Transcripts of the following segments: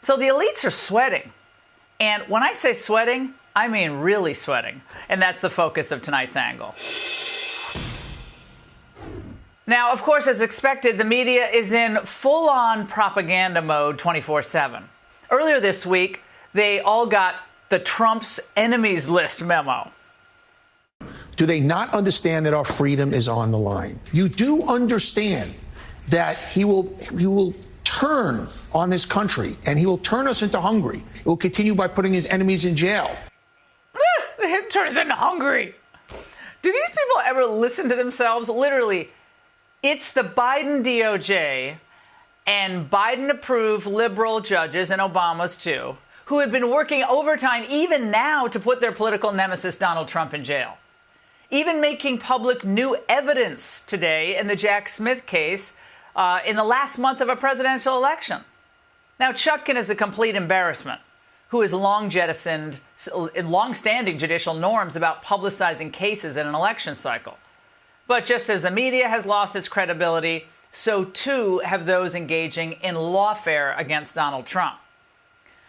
So the elites are sweating. And when I say sweating, I mean really sweating. And that's the focus of tonight's angle. Now, of course, as expected, the media is in full-on propaganda mode 24/7. Earlier this week, they all got the Trump's enemies list memo. Do they not understand that our freedom is on the line? You do understand that he will turn on this country, and he will turn us into Hungary. He will continue by putting his enemies in jail. Turn us into Hungary. Do these people ever listen to themselves? Literally, it's the Biden DOJ and Biden-approved liberal judges, and Obama's too, who have been working overtime even now to put their political nemesis Donald Trump in jail. Even making public new evidence today in the Jack Smith case in the last month of a presidential election. Now, Chutkan is a complete embarrassment, who has long jettisoned long-standing judicial norms about publicizing cases in an election cycle. But just as the media has lost its credibility, so too have those engaging in lawfare against Donald Trump.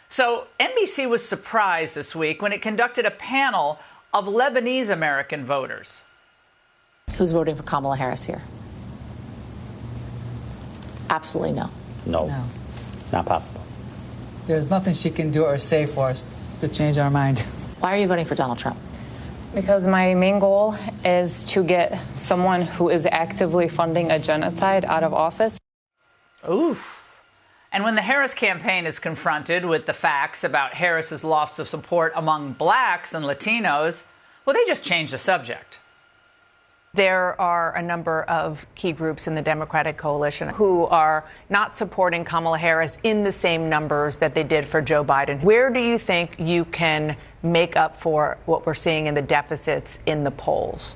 So NBC was surprised this week when it conducted a panel of Lebanese American voters. Who's voting for Kamala Harris here? Absolutely no. No. Not possible. There's nothing she can do or say for us to change our mind. Why are you voting for Donald Trump? Because my main goal is to get someone who is actively funding a genocide out of office. Oof. And when the Harris campaign is confronted with the facts about Harris's loss of support among blacks and Latinos, well, they just change the subject. There are a number of key groups in the Democratic coalition who are not supporting Kamala Harris in the same numbers that they did for Joe Biden. Where do you think you can make up for what we're seeing in the deficits in the polls?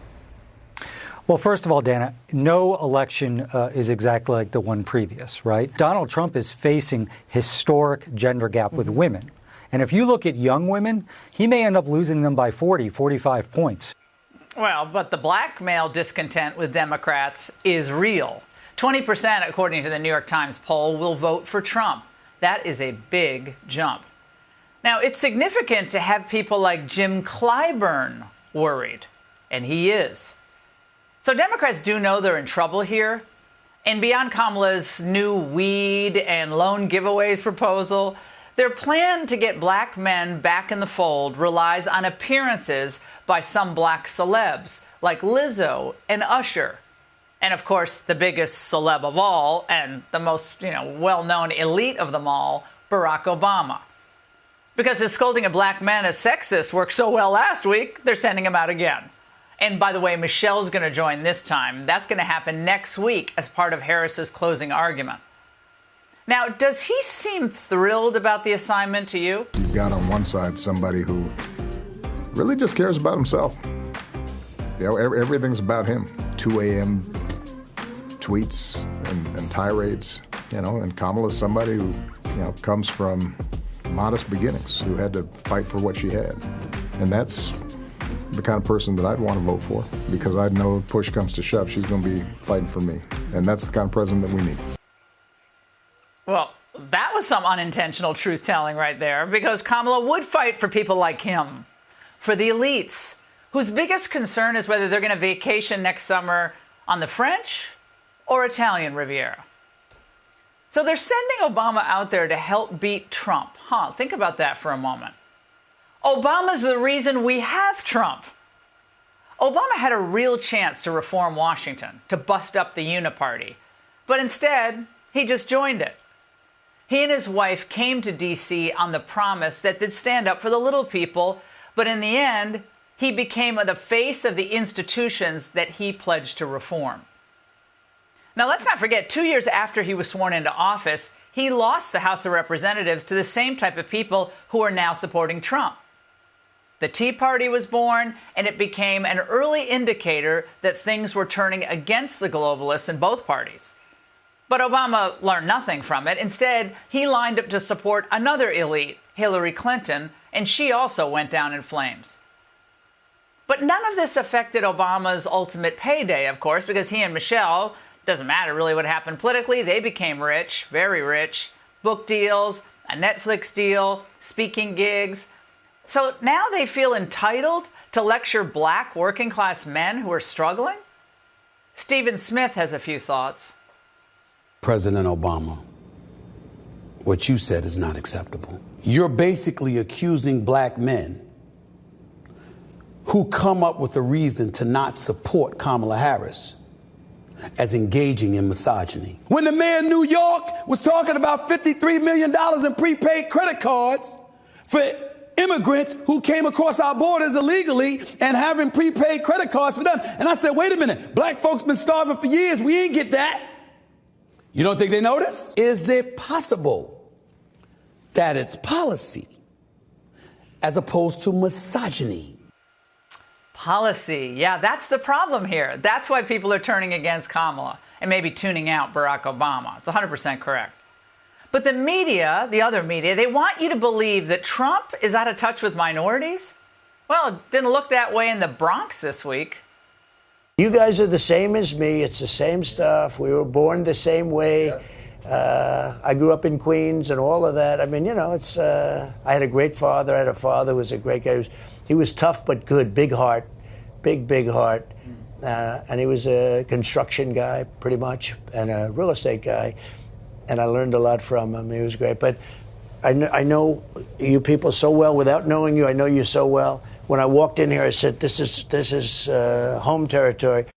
Well, first of all, Dana, no election is exactly like the one previous, right? Donald Trump is facing historic gender gap with women. And if you look at young women, he may end up losing them by 40, 45 points. Well, but the black male discontent with Democrats is real. 20%, according to the New York Times poll, will vote for Trump. That is a big jump. Now, it's significant to have people like Jim Clyburn worried, and he is. So Democrats do know they're in trouble here. And beyond Kamala's new weed and loan giveaways proposal, their plan to get black men back in the fold relies on appearances by some black celebs like Lizzo and Usher. And of course, the biggest celeb of all and the most, well-known elite of them all, Barack Obama. Because his scolding of black men as sexist worked so well last week, they're sending him out again. And by the way, Michelle's going to join this time. That's going to happen next week as part of Harris's closing argument. Now, does he seem thrilled about the assignment to you? You've got on one side somebody who really just cares about himself. Everything's about him. 2 a.m. tweets and tirades, and Kamala's somebody who, comes from modest beginnings, who had to fight for what she had. And that's the kind of person that I'd want to vote for, because I know if push comes to shove, she's going to be fighting for me. And that's the kind of president that we need. Well, that was some unintentional truth-telling right there, because Kamala would fight for people like him, for the elites, whose biggest concern is whether they're going to vacation next summer on the French or Italian Riviera. So they're sending Obama out there to help beat Trump. Think about that for a moment. Obama's the reason we have Trump. Obama had a real chance to reform Washington, to bust up the uniparty. But instead, he just joined it. He and his wife came to D.C. on the promise that they'd stand up for the little people, but in the end, he became the face of the institutions that he pledged to reform. Now, let's not forget, 2 years after he was sworn into office, he lost the House of Representatives to the same type of people who are now supporting Trump. The Tea Party was born, and it became an early indicator that things were turning against the globalists in both parties. But Obama learned nothing from it. Instead, he lined up to support another elite, Hillary Clinton, and she also went down in flames. But none of this affected Obama's ultimate payday, of course, because he and Michelle, doesn't matter really what happened politically, they became rich, very rich, book deals, a Netflix deal, speaking gigs. So now they feel entitled to lecture black working class men who are struggling? Stephen Smith has a few thoughts. President Obama, what you said is not acceptable. You're basically accusing black men who come up with a reason to not support Kamala Harris as engaging in misogyny. When the mayor of New York was talking about $53 million in prepaid credit cards for immigrants who came across our borders illegally and having prepaid credit cards for them. And I said, wait a minute, black folks been starving for years. We ain't get that. You don't think they notice? Is it possible that it's policy as opposed to misogyny? Policy. Yeah, that's the problem here. That's why people are turning against Kamala and maybe tuning out Barack Obama. It's 100% correct. But the media, the other media, they want you to believe that Trump is out of touch with minorities. Well, it didn't look that way in the Bronx this week. You guys are the same as me. It's the same stuff. We were born the same way. I grew up in Queens and all of that. I mean, you know, it's. I had a great father. I had a father who was a great guy. He was tough but good, big heart, big heart. And he was a construction guy, pretty much, and a real estate guy. And I learned a lot from him. He was great. But I know you people so well without knowing you. I know you so well. When I walked in here, I said, this is home territory.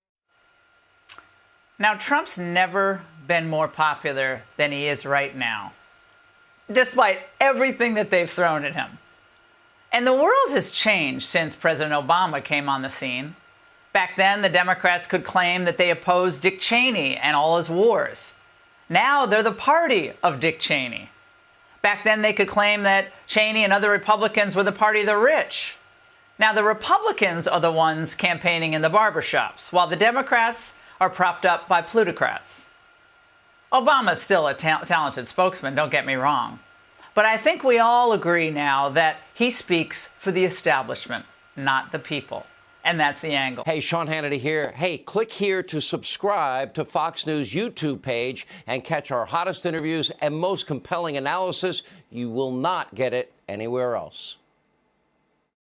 Now, Trump's never been more popular than he is right now, despite everything that they've thrown at him. And the world has changed since President Obama came on the scene. Back then, the Democrats could claim that they opposed Dick Cheney and all his wars. Now they're the party of Dick Cheney. Back then, they could claim that Cheney and other Republicans were the party of the rich. Now the Republicans are the ones campaigning in the barbershops, while the Democrats are propped up by plutocrats. Obama's still a talented spokesman, don't get me wrong. But I think we all agree now that he speaks for the establishment, not the people. And that's The Angle. Hey, Sean Hannity here. Hey, click here to subscribe to Fox News YouTube page and catch our hottest interviews and most compelling analysis. You will not get it anywhere else.